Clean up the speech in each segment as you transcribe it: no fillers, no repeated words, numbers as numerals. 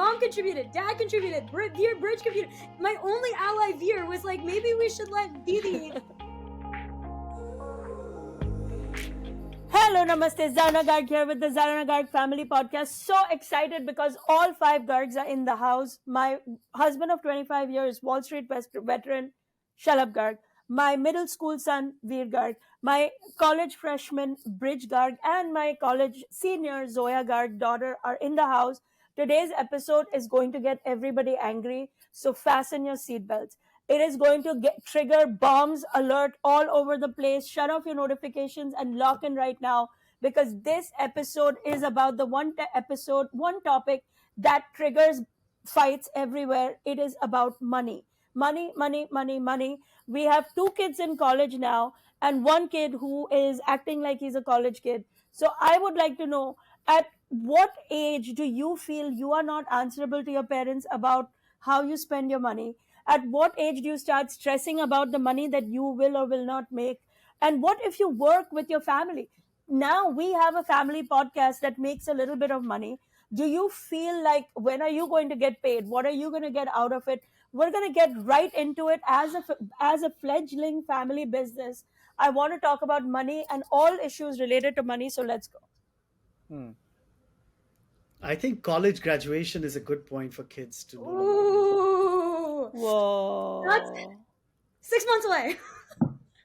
Mom contributed, Dad contributed, Veer Bridge contributed. My only ally Veer was like, maybe we should let Didi. Hello, namaste. Zarna Garg here with the Zarna Garg Family Podcast. So excited because all 5 Gargs are in the house. My husband of 25 years, Wall Street veteran, Shalabh Garg. My middle school son, Veer Garg. My college freshman, Bridge Garg. And my college senior, Zoya Garg, daughter, are in the house. Today's episode is going to get everybody angry, so fasten your seatbelts. It is going to trigger bombs alert all over the place. Shut off your notifications and lock in right now, because this episode is about the one topic that triggers fights everywhere. It is about money. Money, money, money, money. We have 2 kids in college now and 1 kid who is acting like he's a college kid. So I would like to know, at what age do you feel you are not answerable to your parents about how you spend your money? At what age do you start stressing about the money that you will or will not make? And what if you work with your family? Now we have a family podcast that makes a little bit of money. Do you feel like, when are you going to get paid? What are you going to get out of it? We're going to get right into it. As a fledgling family business, I want to talk about money and all issues related to money. So let's go. I think college graduation is a good point for kids to know. Ooh. Whoa. That's 6 months away.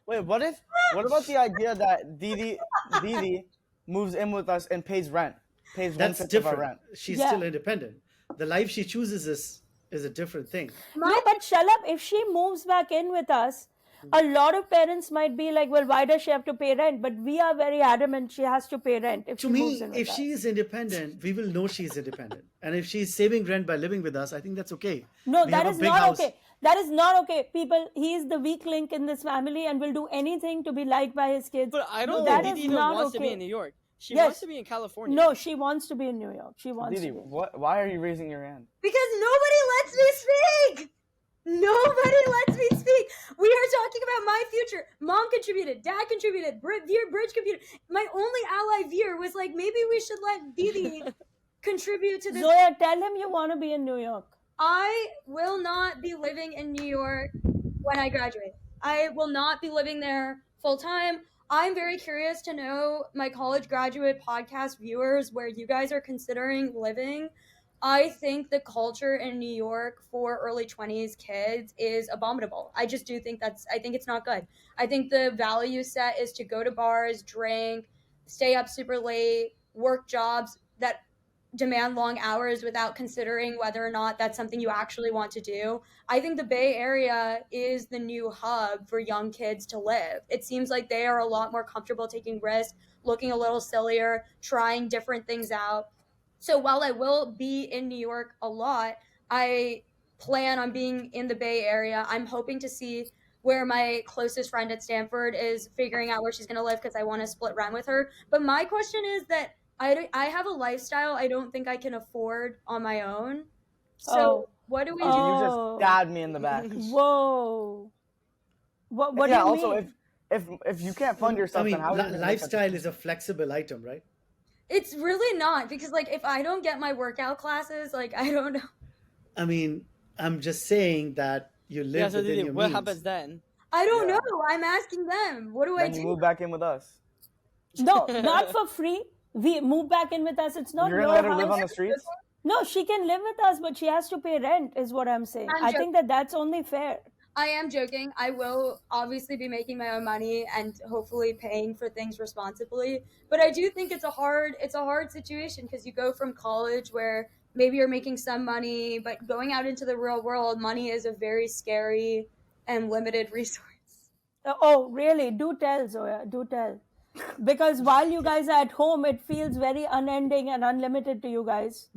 Wait, what about the idea that Didi moves in with us and pays rent? That's 1/5 different. of our rent. She's still independent. The life she chooses is a different thing. No, but Shalabh, if she moves back in with us, a lot of parents might be like, well, why does she have to pay rent? But we are very adamant she has to pay rent. To me, if she is independent, we will know she's independent. And if she's saving rent by living with us, I think that's okay. No, that is not okay. That is not okay. People, he is the weak link in this family and will do anything to be liked by his kids. But I don't think Didi even wants to be in New York. She wants to be in California. No, she wants to be in New York. She wants Didi, to be. why are you raising your hand? Because nobody lets me speak. Nobody lets me speak. We are talking about my future. Mom contributed, Dad contributed, Veer Bridge contributed. My only ally Veer was like, maybe we should let Didi contribute to this. Zoya, tell him you want to be in New York. I will not be living in New York when I graduate. I will not be living there full time. I'm very curious to know, my college graduate podcast viewers, where you guys are considering living. I think the culture in New York for early 20s kids is abominable. I just do think I think it's not good. I think the value set is to go to bars, drink, stay up super late, work jobs that demand long hours without considering whether or not that's something you actually want to do. I think the Bay Area is the new hub for young kids to live. It seems like they are a lot more comfortable taking risks, looking a little sillier, trying different things out. So while I will be in New York a lot, I plan on being in the Bay Area. I'm hoping to see where my closest friend at Stanford is figuring out where she's going to live, because I want to split rent with her. But my question is that I have a lifestyle I don't think I can afford on my own. So what do we do? You just stabbed me in the back. Whoa. What do you also, mean? if you can't fund yourself, then how lifestyle is a flexible item, right? It's really not, because like if I don't get my workout classes, like I don't know. I mean, I'm just saying that you live within your what means. happens then? I don't know. I'm asking them. What do I do? You move back in with us. No, not for free. We move back in with us. It's not You're gonna let her live on the streets? No, she can live with us, but she has to pay rent, is what I'm saying. I think that's only fair. I am joking. I will obviously be making my own money and hopefully paying for things responsibly. But I do think it's a hard situation, because you go from college where maybe you're making some money, but going out into the real world, money is a very scary and limited resource. Oh, really? Do tell, Zoya. Do tell. Because while you guys are at home, it feels very unending and unlimited to you guys.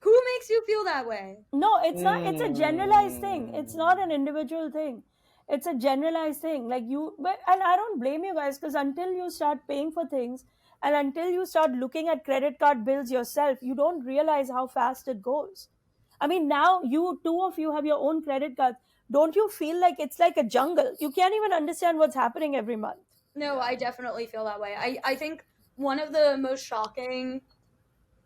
Who makes you feel that way? No, it's not. It's a generalized thing. It's not an individual thing. It's a generalized thing. Like and I don't blame you guys, because until you start paying for things and until you start looking at credit card bills yourself, you don't realize how fast it goes. I mean, now two of you have your own credit cards. Don't you feel like it's like a jungle? You can't even understand what's happening every month. No, I definitely feel that way. I think one of the most shocking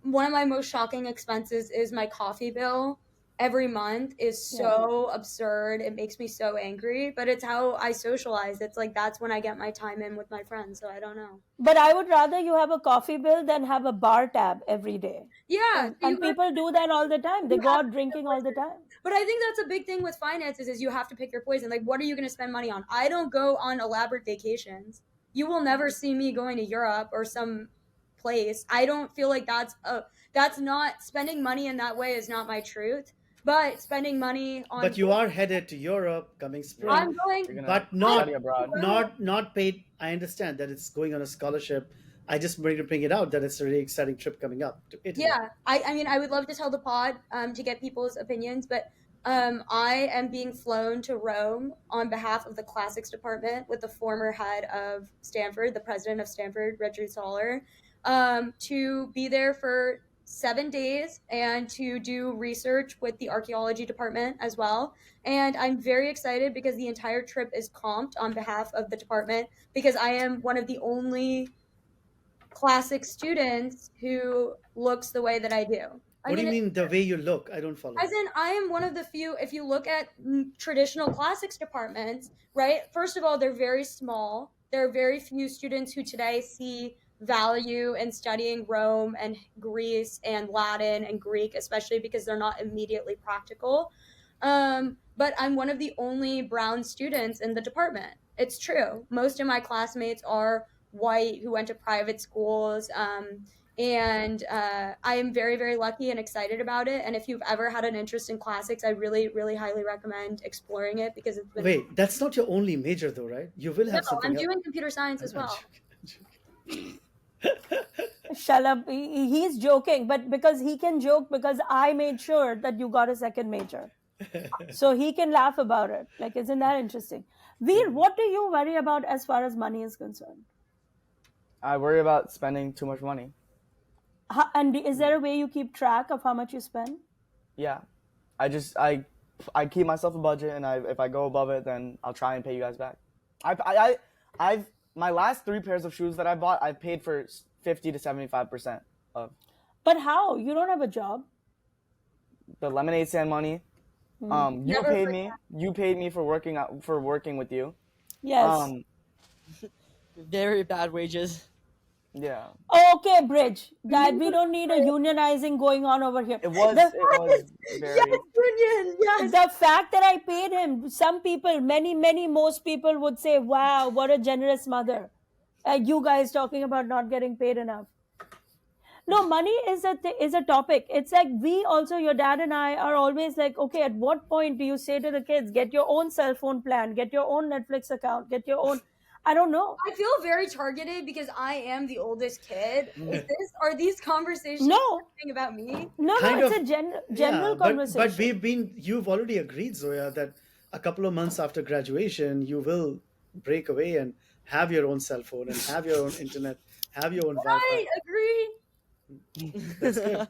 one of my most shocking expenses is my coffee bill every month is so absurd. It makes me so angry, but it's how I socialize. It's like that's when I get my time in with my friends, so I don't know. But I would rather you have a coffee bill than have a bar tab every day. Yeah, And people do that all the time. They go out drinking all the time. But I think that's a big thing with finances is you have to pick your poison. Like, what are you going to spend money on? I don't go on elaborate vacations. You will never see me going to Europe or some place. I don't feel like that's not spending money in that way is not my truth. But spending money on. But you are headed to Europe coming spring. I'm going. You're gonna But not study abroad. not paid. I understand that it's going on a scholarship. I just wanted to bring it out that it's a really exciting trip coming up to Italy. Yeah, I mean, I would love to tell the pod to get people's opinions, but I am being flown to Rome on behalf of the classics department with the former head of Stanford, the president of Stanford, Richard Soller, to be there for 7 days and to do research with the archaeology department as well. And I'm very excited because the entire trip is comped on behalf of the department because I am one of the only classic students who looks the way that I do. What do you mean the way you look? I don't follow. As in, I am one of the few, if you look at traditional classics departments, right? First of all, they're very small. There are very few students who today see value in studying Rome and Greece and Latin and Greek, especially because they're not immediately practical. But I'm one of the only brown students in the department. It's true. Most of my classmates are white who went to private schools. And I am very, very lucky and excited about it. And if you've ever had an interest in classics, I really, really highly recommend exploring it because it's been. Wait, that's not your only major though, right? You will have No, something I'm else. doing computer science as I'm well. joking. Shut up. He's joking, but because he can joke because I made sure that you got a second major. So he can laugh about it. Like, isn't that interesting? Veer, what do you worry about as far as money is concerned? I worry about spending too much money. And is there a way you keep track of how much you spend? Yeah, I keep myself a budget, and if I go above it, then I'll try and pay you guys back. I've my last 3 pairs of shoes that I bought, I've paid for 50 to 75% of. But how? You don't have a job. The lemonade stand money. You paid me for working with you. Yes. Very bad wages. Yeah. Okay, Bridge. That we don't need a unionizing going on over here. It was very. Yes, union. Yes. The fact that I paid him, some people, most people would say, wow, what a generous mother. You guys talking about not getting paid enough. No, money is a topic. It's like we also, your dad and I are always like, okay, at what point do you say to the kids, get your own cell phone plan, get your own Netflix account, get your own, I don't know. I feel very targeted because I am the oldest kid. Are these conversations about me? No, it's a general conversation. But you've already agreed, Zoya, that a couple of months after graduation, you will break away and have your own cell phone and have your own internet, have your own Wi-Fi. I agree. That's good.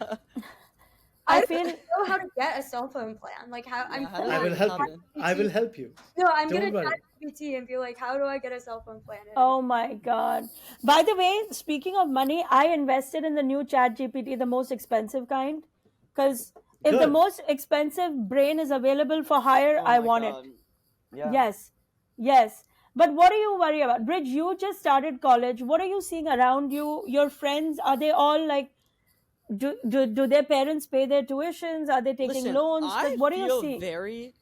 I feel don't know how to get a cell phone plan. Like how Yeah, how I will help you. I will help you. No, I'm Don't gonna worry. chat GPT and be like, how do I get a cell phone plan? Oh my God. By the way, speaking of money, I invested in the new Chat GPT, the most expensive kind. Because if the Good. most expensive brain is available for hire, Oh I my want God. it. Yeah. Yes. But what do you worry about? Bridge, you just started college. What are you seeing around you? Your friends, are they all like, do their parents pay their tuitions? Are they taking Listen, loans? Like, what do you see?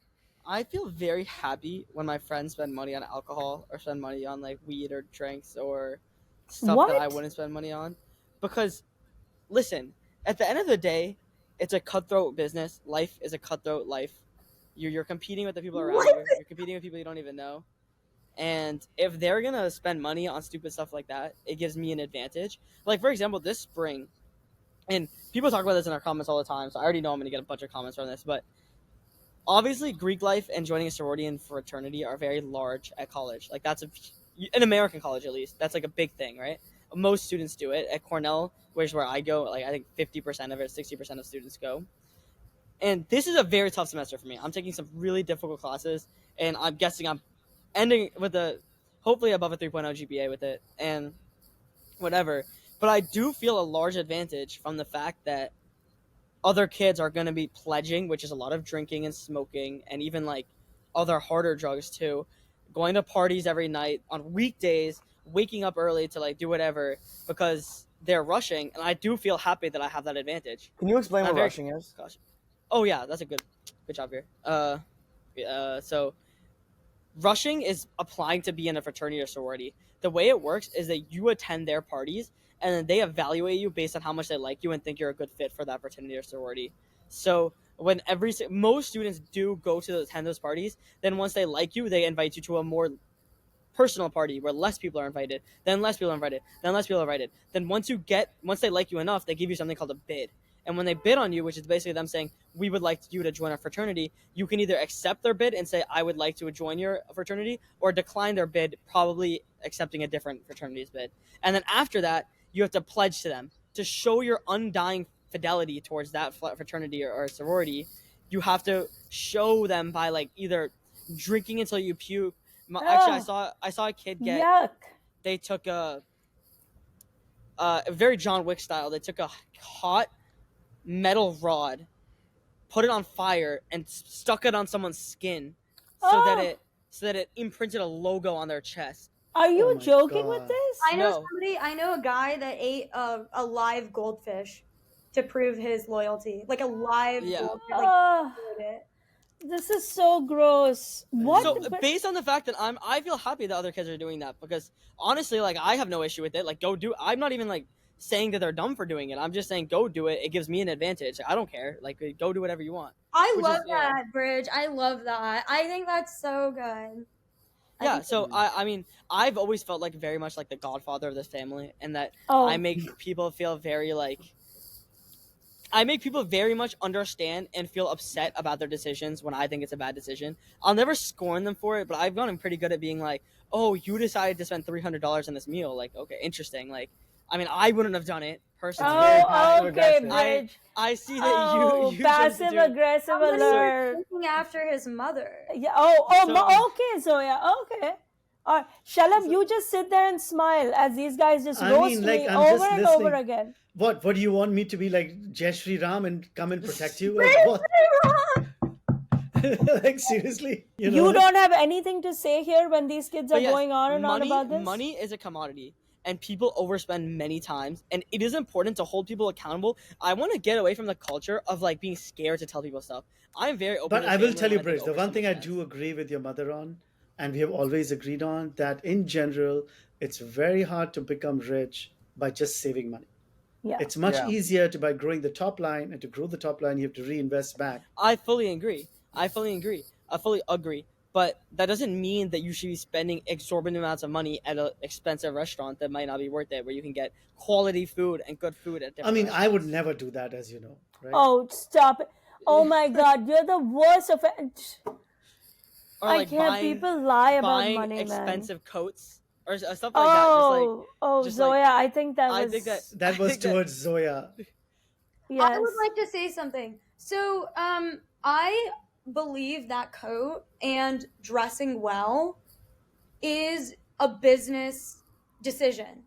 I feel very happy when my friends spend money on alcohol or spend money on like weed or drinks or stuff that I What? wouldn't spend money on. Because, listen, at the end of the day, it's a cutthroat business. Life is a cutthroat life. You're competing with the people around you. You're competing with people you don't even know. And if they're gonna spend money on stupid stuff like that, it gives me an advantage. Like, for example, this spring, and people talk about this in our comments all the time, so I already know I'm gonna get a bunch of comments from this, but obviously Greek life and joining a sorority and fraternity are very large at college. Like, that's an American college, at least, that's like a big thing, right? Most students do it. At Cornell, which is where I go, like I think 50% of it, 60% of students go. And this is a very tough semester for me. I'm taking some really difficult classes, and I'm guessing I'm ending with hopefully above a 3.0 GPA with it, and whatever. But I do feel a large advantage from the fact that other kids are going to be pledging, which is a lot of drinking and smoking, and even like other harder drugs too, going to parties every night on weekdays, waking up early to like do whatever because they're rushing, and I do feel happy that I have that advantage. Can you explain I'm what very rushing is? cautious. Oh yeah, that's a good job here. So rushing is applying to be in a fraternity or sorority. The way it works is that you attend their parties and then they evaluate you based on how much they like you and think you're a good fit for that fraternity or sorority. So when most students do go to attend those parties, then once they like you, they invite you to a more personal party where less people are invited, then less people are invited, then less people are invited. Then once they like you enough, they give you something called a bid. And when they bid on you, which is basically them saying, we would like you to join our fraternity, you can either accept their bid and say, I would like to join your fraternity, or decline their bid, probably accepting a different fraternity's bid. And then after that, you have to pledge to them to show your undying fidelity towards that fraternity or sorority. You have to show them by like either drinking until you puke. Actually, I saw a kid get. Yuck. They took a very John Wick style. They took a hot metal rod, put it on fire, and stuck it on someone's skin, so that it imprinted a logo on their chest. Are you Oh my joking God. with this? I know a guy that ate a live goldfish to prove his loyalty. Like a live goldfish. Like, it. This is so gross. What? So based on the fact that I feel happy that other kids are doing that, because honestly, like, I have no issue with it. Like, go do. I'm not even like saying that they're dumb for doing it. I'm just saying go do it. It gives me an advantage. I don't care. Like, go do whatever you want. I love that, Bridge. I love that. I think that's so good. Yeah, so I mean, I've always felt like very much like the godfather of this family, and that Oh. I make people feel very like. I make people very much understand and feel upset about their decisions when I think it's a bad decision. I'll never scorn them for it, but I've gotten pretty good at being like, oh, you decided to spend $300 on this meal. Like, okay, interesting. Like, I mean, I wouldn't have done it personally. Oh, okay, aggressive. Bridge. I see that you passive aggressive Somebody alert. looking after his mother. Yeah. So- Okay, Zoya. Okay. All right, Shalab, you just sit there and smile as these guys just I roast mean, like, me I'm over just and over listening. again. What do you want me to be like Jai Shri Ram and come and protect you? Like what? Like seriously? You don't have anything to say here when these kids are But yes, going on and on about this? Money is a commodity, and people overspend many times, and it is important to hold people accountable. I want to get away from the culture of like being scared to tell people stuff. I'm very open. But to I will family tell you, when I think Bridge, the one overspend thing I spends. do agree with your mother on, and we have always agreed on, that in general, it's very hard to become rich by just saving money. Yeah. It's much Yeah. easier to by growing the top line, and to grow the top line, you have to reinvest back. I fully agree. I fully agree. But that doesn't mean that you should be spending exorbitant amounts of money at an expensive restaurant that might not be worth it, where you can get quality food and good food at different I mean, I would restaurants. never do that, as you know, right? Oh, stop it. Oh my God, you're the worst offense. Or I like can't. People lie about buying money, man. expensive coats or stuff like that. just like Zoya, I think that I was. think that That was think that- towards Zoya. Yes. I would like to say something. So, I believe that coat and dressing well is a business decision.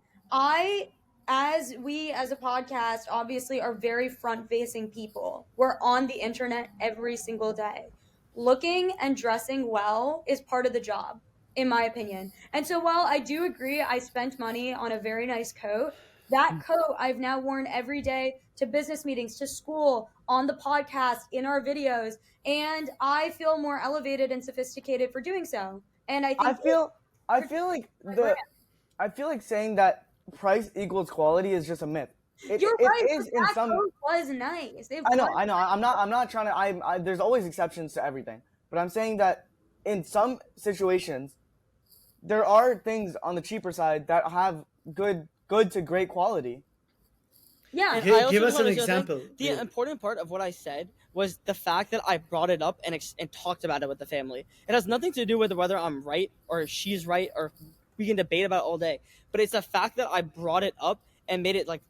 As a podcast, obviously are very front facing people. We're on the internet every single day. Looking and dressing well is part of the job, in my opinion. And so while I do agree I spent money on a very nice coat, that coat I've now worn every day to business meetings, to school, on the podcast, in our videos, and I feel more elevated and sophisticated for doing so. And I think I feel like saying that price equals quality is just a myth. you're right. It is but in that some. coat was nice. I know. I'm not trying to. There's always exceptions to everything, but I'm saying that in some situations, there are things on the cheaper side that have good to great quality. Yeah. And Give- I also give just us an wanna say one thing. example. The Yeah. important part of what I said was the fact that I brought it up and talked about it with the family. It has nothing to do with whether I'm right or she's right, or we can debate about it all day. But it's the fact that I brought it up and made it like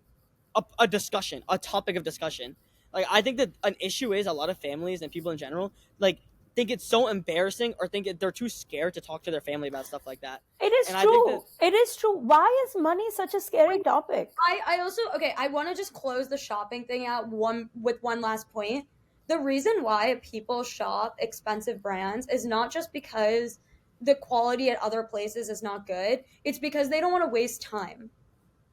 a discussion, a topic of discussion. Like, I think that an issue is a lot of families and people in general, like, think it's so embarrassing or they're too scared to talk to their family about stuff like that. It is And I think true. It is true. Why is money such a scary topic? I also, okay, I want to just close the shopping thing out with one last point. The reason why people shop expensive brands is not just because the quality at other places is not good. It's because they don't want to waste time.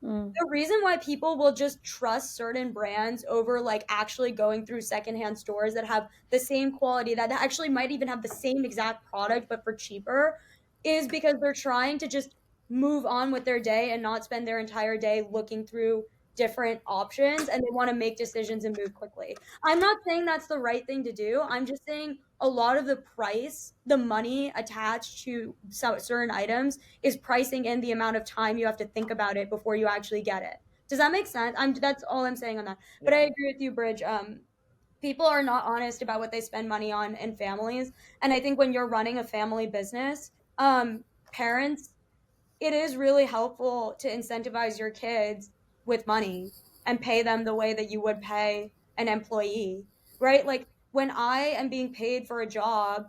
The reason why people will just trust certain brands over like actually going through secondhand stores that have the same quality, that actually might even have the same exact product but for cheaper, is because they're trying to just move on with their day and not spend their entire day looking through different options, and they want to make decisions and move quickly. I'm not saying that's the right thing to do. I'm just saying a lot of the price, the money attached to certain items is pricing in the amount of time you have to think about it before you actually get it. Does that make sense? That's all I'm saying on that. But I agree with you, Bridge. People are not honest about what they spend money on in families, and I think when you're running a family business, parents, it is really helpful to incentivize your kids with money and pay them the way that you would pay an employee, right? Like when I am being paid for a job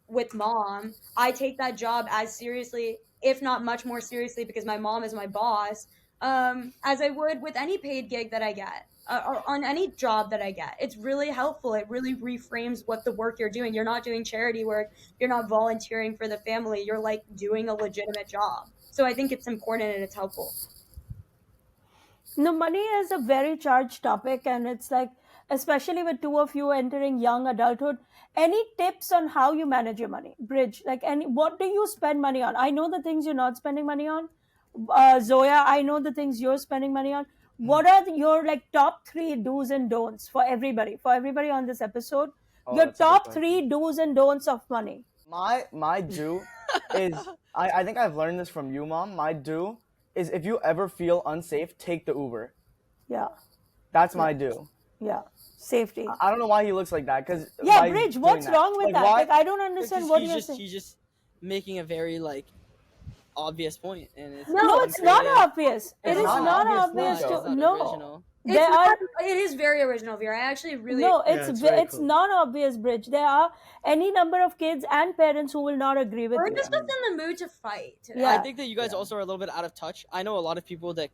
with mom, I take that job as seriously, if not much more seriously, because my mom is my boss, as I would with any paid gig that I get. Or on any job that I get. It's really helpful. It really reframes what the work you're doing. You're not doing charity work. You're not volunteering for the family. You're like doing a legitimate job. So I think it's important and it's helpful. No, money is a very charged topic, and it's like, especially with two of you entering young adulthood, any tips on how you manage your money? Bridge, like, what do you spend money on? I know the things you're not spending money on. Zoya, I know the things you're spending money on. What are your like top 3 do's and don'ts for everybody on this episode? Your That's a good top question. 3 do's and don'ts of money. My do is I think I've learned this from you, Mom. My do is if you ever feel unsafe, take the Uber. Yeah, That's my do. yeah, safety. I don't know why he looks like that. Cause Yeah, by Bridge, doing what's that. wrong with Like, that? why- Like, I don't understand what you're saying. he's just making a very like obvious point, and it's No, it's not uncreative. obvious. It It's is not not obvious, obvious no. It's to not no. original. It's There are not, it is very original, Vera. I actually really no. Yeah, It's very it's cool. not obvious, Bridge. There are any number of kids and parents who will not agree with We're you. just in the mood to fight today. Yeah. I think that you guys also are a little bit out of touch. I know a lot of people that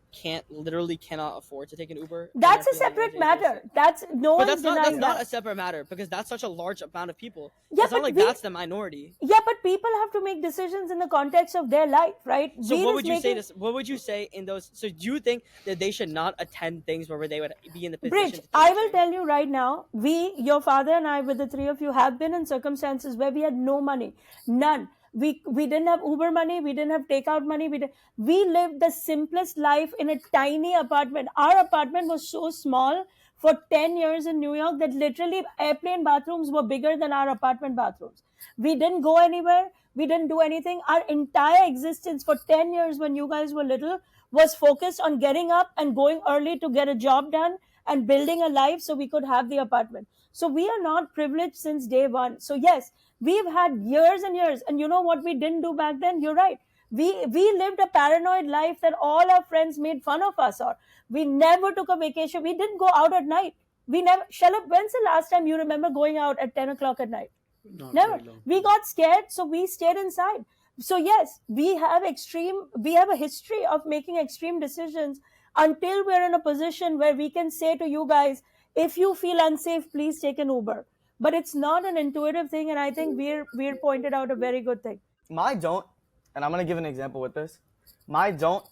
literally cannot afford to take an Uber. and That's are a feeling separate anxious. matter. That's no But one's that's denying not that. a separate matter because that's such a large amount of people. Yeah, It's not but like we- that's the minority. Yeah, but people have to make decisions in the context of their life, right? So We what just would you say making- to what would you say in those? So do you think that they should not attend things where they would be in the position? Bridge, to take I a will train? tell you right now, your father and I, with the 3 of you, have been in circumstances where we had no money, none. We didn't have Uber money, we didn't have takeout money. We lived the simplest life in a tiny apartment. Our apartment was so small for 10 years in New York that literally airplane bathrooms were bigger than our apartment bathrooms. We didn't go anywhere. We didn't do anything. Our entire existence for 10 years when you guys were little was focused on getting up and going early to get a job done and building a life so we could have the apartment. So we are not privileged since day one. So yes, we've had years and years. And you know what we didn't do back then? You're right. We lived a paranoid life that all our friends made fun of us, or we never took a vacation. We didn't go out at night. We never. Shalab, when's the last time you remember going out at 10 o'clock at night? Not Never. very long. We got scared, so we stayed inside. So yes, we have a history of making extreme decisions until we're in a position where we can say to you guys, if you feel unsafe, please take an Uber. But it's not an intuitive thing, and I think we're pointed out a very good thing. My don't, and I'm gonna give an example with this. My don't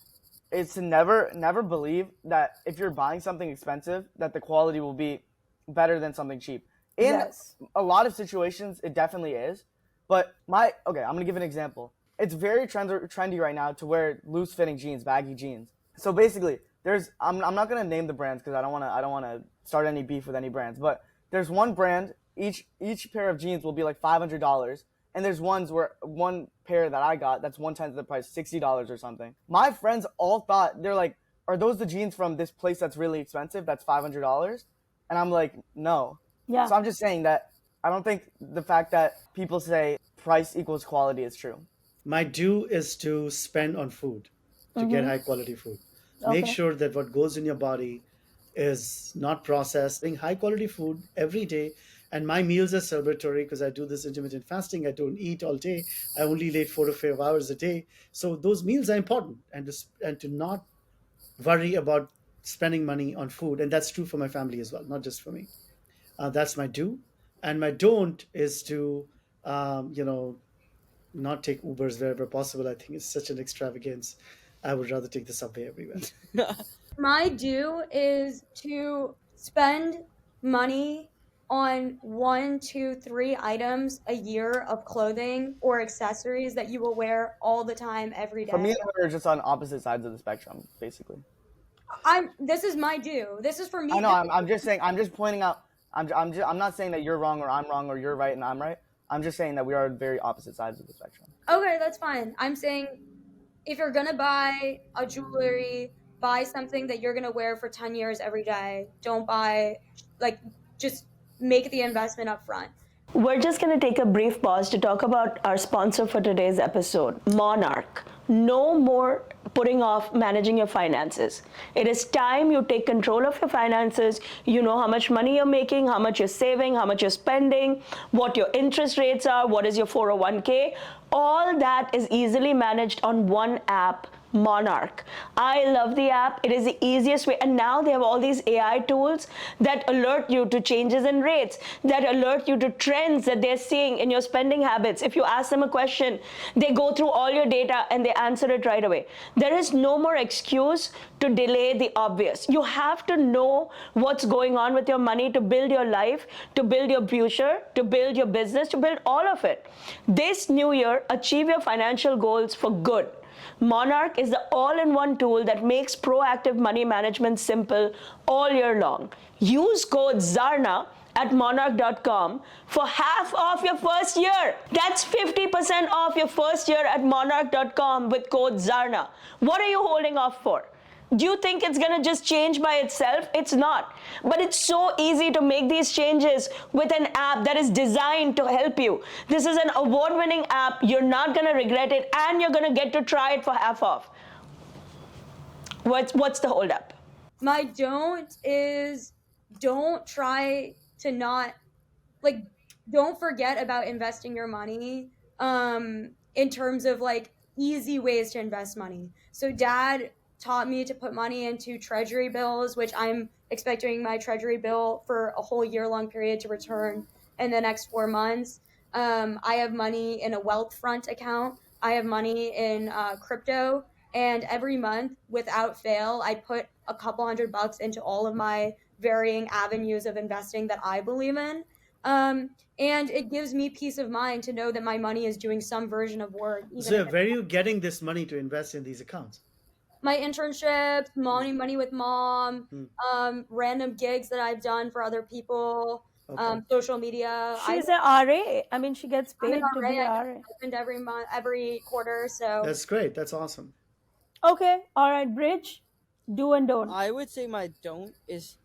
is to never believe that if you're buying something expensive, that the quality will be better than something cheap. In Yes. a lot of situations, it definitely is. But I'm gonna give an example. It's very trendy right now to wear loose-fitting jeans, baggy jeans. So basically, I'm not gonna name the brands because I don't wanna start any beef with any brands. But there's one brand, each pair of jeans will be like $500, and there's ones where one pair that I got that's 1/10 of the price, $60 or something. My friends all thought, they're like, are those the jeans from this place that's really expensive? That's $500, and I'm like, no. Yeah. So I'm just saying that I don't think the fact that people say price equals quality is true. My do is to spend on food, to get high quality food. Make Okay. sure that what goes in your body is not processed. Eating high quality food every day And my meals are celebratory because I do this intermittent fasting. I don't eat all day. I only eat 4 to 5 hours a day. So those meals are important, and to not worry about spending money on food. And that's true for my family as well, not just for me. That's my do. And my don't is to, not take Ubers wherever possible. I think it's such an extravagance. I would rather take the subway everywhere. My do is to spend money on 1, 2, 3 items a year of clothing or accessories that you will wear all the time, every For me, day. we're just on opposite sides of the spectrum, basically. This is my do. This is for me. I know. I'm just saying. I'm just pointing out. I'm not saying that you're wrong or I'm wrong or you're right and I'm right. I'm just saying that we are very opposite sides of the spectrum. Okay, that's fine. I'm saying if you're gonna buy a jewelry, buy something that you're gonna wear for 10 years every day. Don't buy, like, just make the investment up front. We're just going to take a brief pause to talk about our sponsor for today's episode, Monarch. No more putting off managing your finances. It is time you take control of your finances. You know how much money you're making, how much you're saving, how much you're spending, what your interest rates are, what is your 401k. All that is easily managed on one app, Monarch. I love the app. It is the easiest way. And now they have all these AI tools that alert you to changes in rates, that alert you to trends that they're seeing in your spending habits. If you ask them a question, they go through all your data and they answer it right away. There is no more excuse to delay the obvious. You have to know what's going on with your money to build your life, to build your future, to build your business, to build all of it. This new year, achieve your financial goals for good. Monarch is the all-in-one tool that makes proactive money management simple all year long. Use code ZARNA at monarch.com for half off your first year. That's 50% off your first year at monarch.com with code ZARNA. What are you holding off for? Do you think it's going to just change by itself? It's not. But it's so easy to make these changes with an app that is designed to help you. This is an award-winning app. You're not going to regret it, and you're going to get to try it for half off. What's the holdup? My don't is don't try to not, like, don't forget about investing your money in terms of, like, easy ways to invest money. So Dad taught me to put money into treasury bills, which I'm expecting my treasury bill for a whole year-long period to return in the next 4 months. I have money in a Wealthfront account. I have money in crypto. And every month, without fail, I put a couple $100 into all of my varying avenues of investing that I believe in. And it gives me peace of mind to know that my money is doing some version of work. So where are you getting this money to invest in these accounts? My internships, money with mom, random gigs that I've done for other people, social media. She's an RA. I mean, she gets I'm paid an to RA. be an I RA. get stipend every month, every quarter. So That's great. That's awesome. Okay, all right, Bridge, do and don't. I would say my don't is,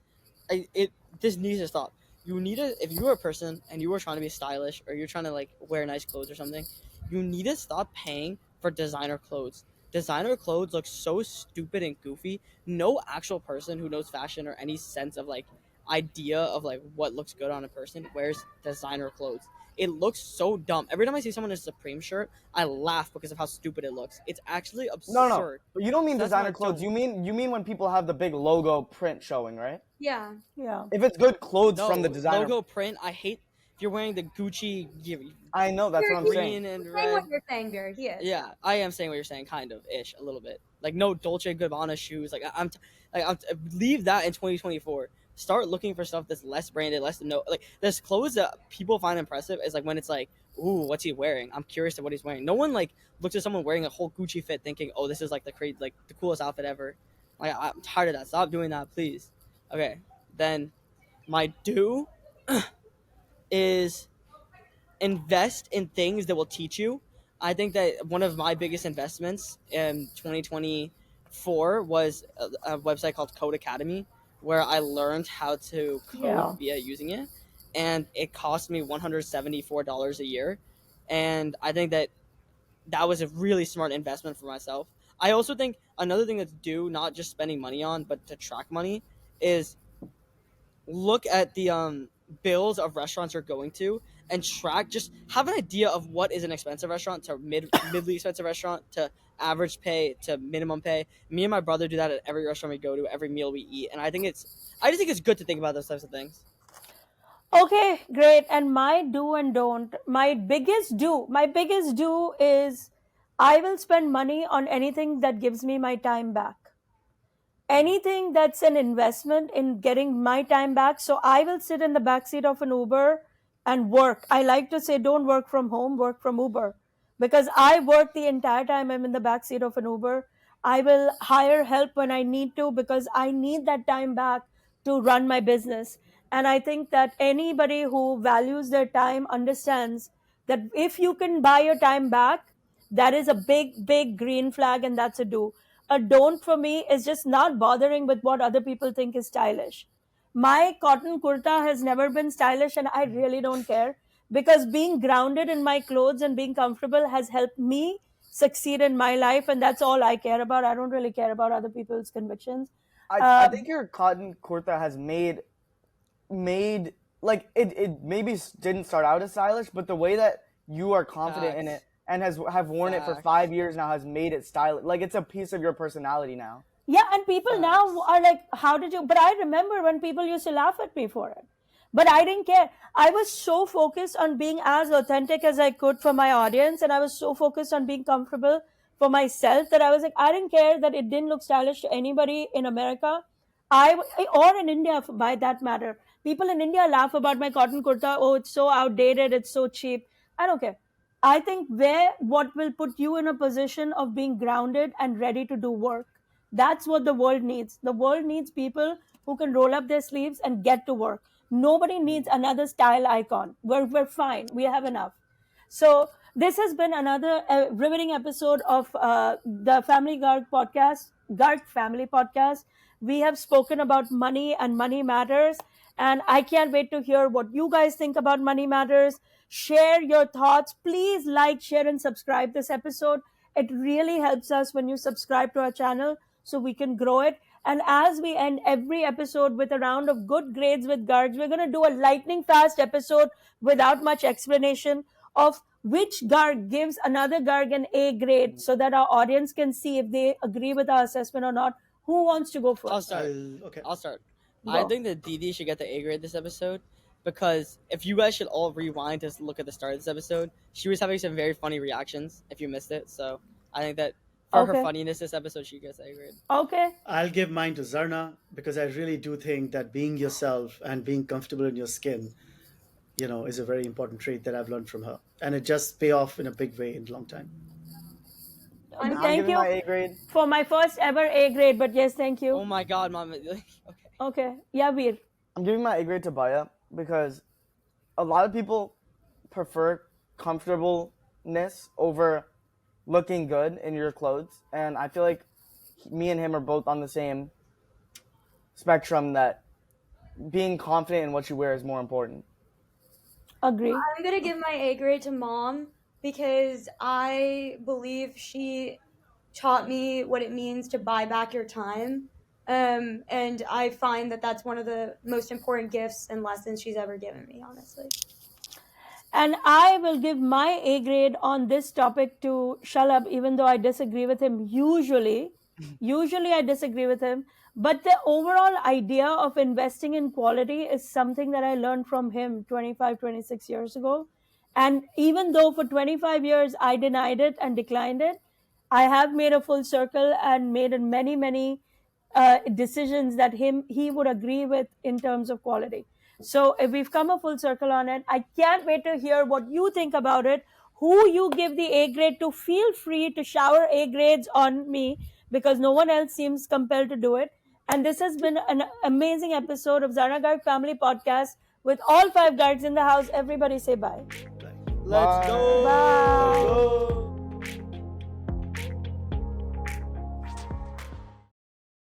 this needs to stop. You need to, if you are a person and you are trying to be stylish or you're trying to, like, wear nice clothes or something, you need to stop paying for designer clothes. Designer clothes look so stupid and goofy. No actual person who knows fashion or any sense of, like, idea of, like, what looks good on a person wears designer clothes. It looks so dumb. Every time I see someone in a Supreme shirt, I laugh because of how stupid it looks. It's actually absurd. No. But you don't mean That's designer my clothes. don't. You mean when people have the big logo print showing, right? yeah. Yeah. If it's good clothes No, from the designer. logo print. I hate if you're wearing the Gucci I know, that's what I'm You're saying. green and saying red. what you're saying, Barry. He is. Yeah, I am saying what you're saying, kind of ish, a little bit. Like, no Dolce Gabbana shoes. Like, leave that in 2024. Start looking for stuff that's less branded, like, there's clothes that people find impressive is like when it's like, ooh, what's he wearing? I'm curious to what he's wearing. No one, like, looks at someone wearing a whole Gucci fit thinking, oh, this is like the coolest outfit ever. Like, I'm tired of that. Stop doing that, please. Okay, then my do is invest in things that will teach you. I think that one of my biggest investments in 2024 was a website called Code Academy, where I learned how to code via using it, and it cost me $174 a year. And I think that was a really smart investment for myself. I also think another thing that's due, not just spending money on, but to track money, is look at the bills of restaurants you're going to and track. Just have an idea of what is an expensive restaurant to midly expensive restaurant to average pay to minimum pay. Me and my brother do that at every restaurant we go to, every meal we eat, and I just think it's good to think about those types of things. Okay, great. And my do and don't, my biggest do is I will spend money on anything that gives me my time back. Anything that's an investment in getting my time back. So I will sit in the backseat of an Uber and work. I like to say, don't work from home, work from Uber. Because I work the entire time I'm in the backseat of an Uber. I will hire help when I need to because I need that time back to run my business. And I think that anybody who values their time understands that if you can buy your time back, that is a big, big green flag, and that's a do. A don't for me is just not bothering with what other people think is stylish. My cotton kurta has never been stylish, and I really don't care because being grounded in my clothes and being comfortable has helped me succeed in my life, and that's all I care about. I don't really care about other people's convictions. I think your cotton kurta has made like it maybe didn't start out as stylish, but the way that you are confident in it and have worn it for Facts. 5 years now has made it stylish. Like it's a piece of your personality now. Yeah, and people now are like, how did you? But I remember when people used to laugh at me for it. But I didn't care. I was so focused on being as authentic as I could for my audience, and I was so focused on being comfortable for myself that I was like, I didn't care that it didn't look stylish to anybody in America. Or in India, by that matter. People in India laugh about my cotton kurta. Oh, it's so outdated. It's so cheap. I don't care. I think what will put you in a position of being grounded and ready to do work. That's what the world needs. The world needs people who can roll up their sleeves and get to work. Nobody needs another style icon. We're fine. We have enough. So this has been another riveting episode of the Family Garg podcast, Garg Family Podcast. We have spoken about money and money matters, and I can't wait to hear what you guys think about money matters. Share your thoughts. Please like, share, and subscribe this episode. It really helps us when you subscribe to our channel so we can grow it. And as we end every episode with a round of good grades with Gargs, we're going to do a lightning fast episode without much explanation of which Garg gives another Garg an A grade so that our audience can see if they agree with our assessment or not. Who wants to go first? I'll start. Okay. I'll start. Go. I think that Didi should get the A grade this episode because if you guys should all rewind to look at the start of this episode, she was having some very funny reactions if you missed it. So I think that for her Okay. funniness this episode, she gets A grade. Okay. I'll give mine to Zarna because I really do think that being yourself and being comfortable in your skin, is a very important trait that I've learned from her. And it just pay off in a big way in a long time. I'm Thank giving you my A grade. for my first ever A grade, but yes, thank Oh you. my god, mom. Okay. Okay. Yeah, Veer. I'm giving my A grade to Baya because a lot of people prefer comfortableness over looking good in your clothes, and I feel like me and him are both on the same spectrum that being confident in what you wear is more important. Agree. I'm gonna give my A grade to mom because I believe she taught me what it means to buy back your time. And I find that that's one of the most important gifts and lessons she's ever given me, honestly. And I will give my A grade on this topic to Shalab, even though I disagree with him usually. Usually I disagree with him. But the overall idea of investing in quality is something that I learned from him 25, 26 years ago. And even though for 25 years I denied it and declined it, I have made a full circle and made many, many decisions that he would agree with in terms of quality. So if we've come a full circle on it, I can't wait to hear what you think about it, who you give the A grade to. Feel free to shower A grades on me because no one else seems compelled to do it. And this has been an amazing episode of Zarna Garg Family Podcast with all 5 Gargs in the house. Everybody say bye. Let's go. Bye. Go.